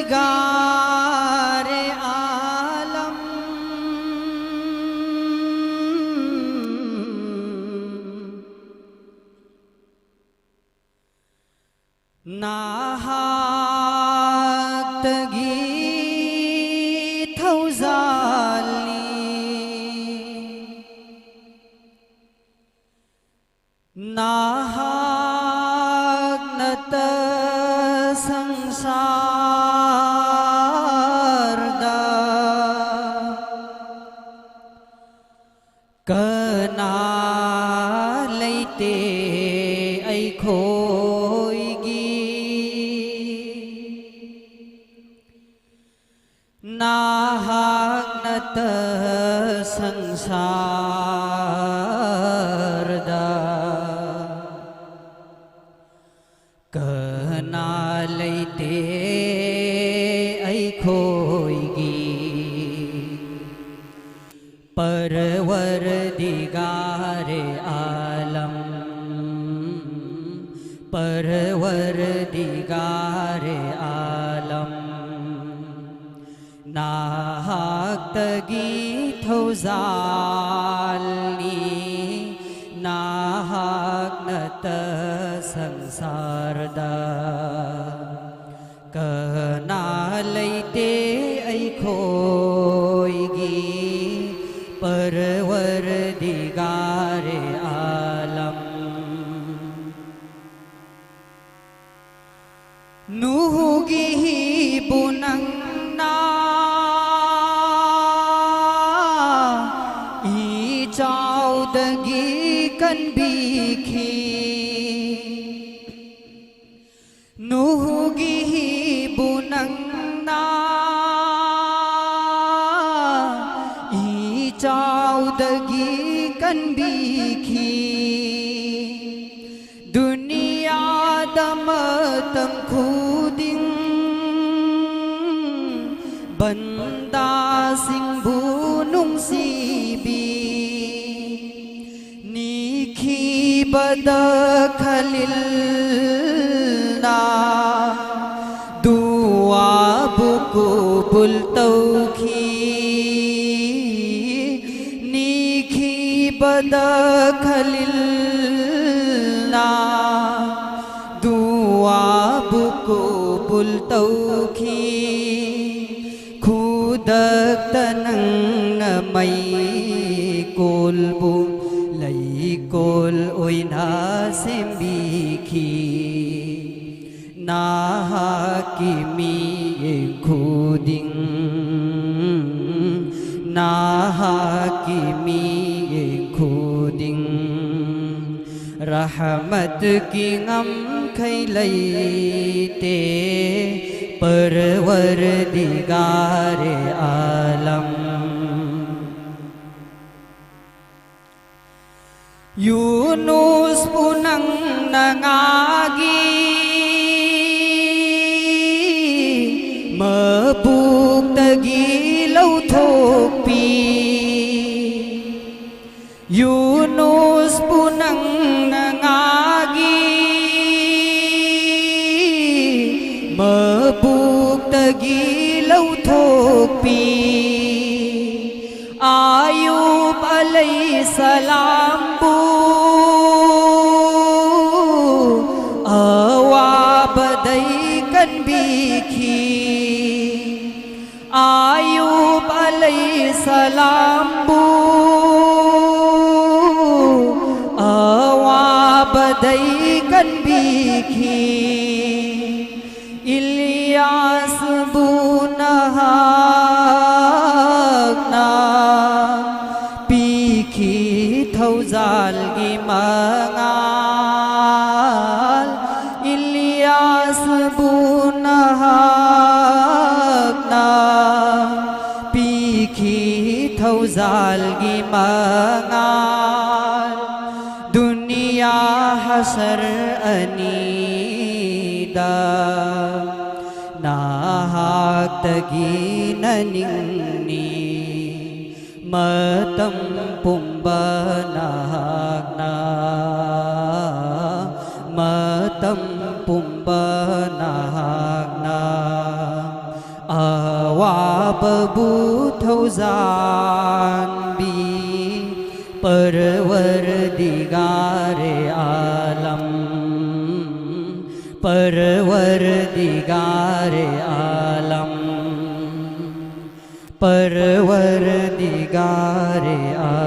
परवरदिगारे आलम नाहक तगी थौजाली नाहक नत संसार दा कना लेते खोईगी नाहक नत संसार दा कना लेते खोईगी परवरदिगारे आलम परवरदिगारे आलम नाहक तगी थौजाली नाहक नत संसार दा कना लेते खोईगी परवरदिगारे आलम नुहुगी बुनंगना चाउदगी कनबीखी नुहुगी बुनंगना चाउदगी कनबीखी दुनिया दमतम खुदिंग बंदा सिंभु नुंसीबी नीखी बद खलिलना दुआ बुकु बुलतौखी नीखी बद खलिलना दुआ बुकु बुलतौखी खुदक तनंग मई कोलबु लई कोल ओइना सेम्बिखी नाहकी मी खुदिंग नाहकी मी खुदिंग रहमत की गम खैलैते परवरदिगारे आलम यूनुस पुनंग नंगागी मबूक तगी लौथोपी यूनुस पुनंग नंगागी मबूक तगी लौथोपी आयूब अलैहिस्सलाम बु अवाबदै कनबीखी आयूब अलैहिस्सलाम बु अवाबदै कनबीखी इलियास बु नहागना पीखी थौजालगी मंगाल इलियास बु नहागना पीखी थौजालगी मंगाल दुनिया हसर अनीदा नाहक तगी ननिंगनी matam pumbanahagna tâm pumbana awa babu thauzan bi परवरदिगारे आलम परवरदिगारे आलम परवरदिगारे आलम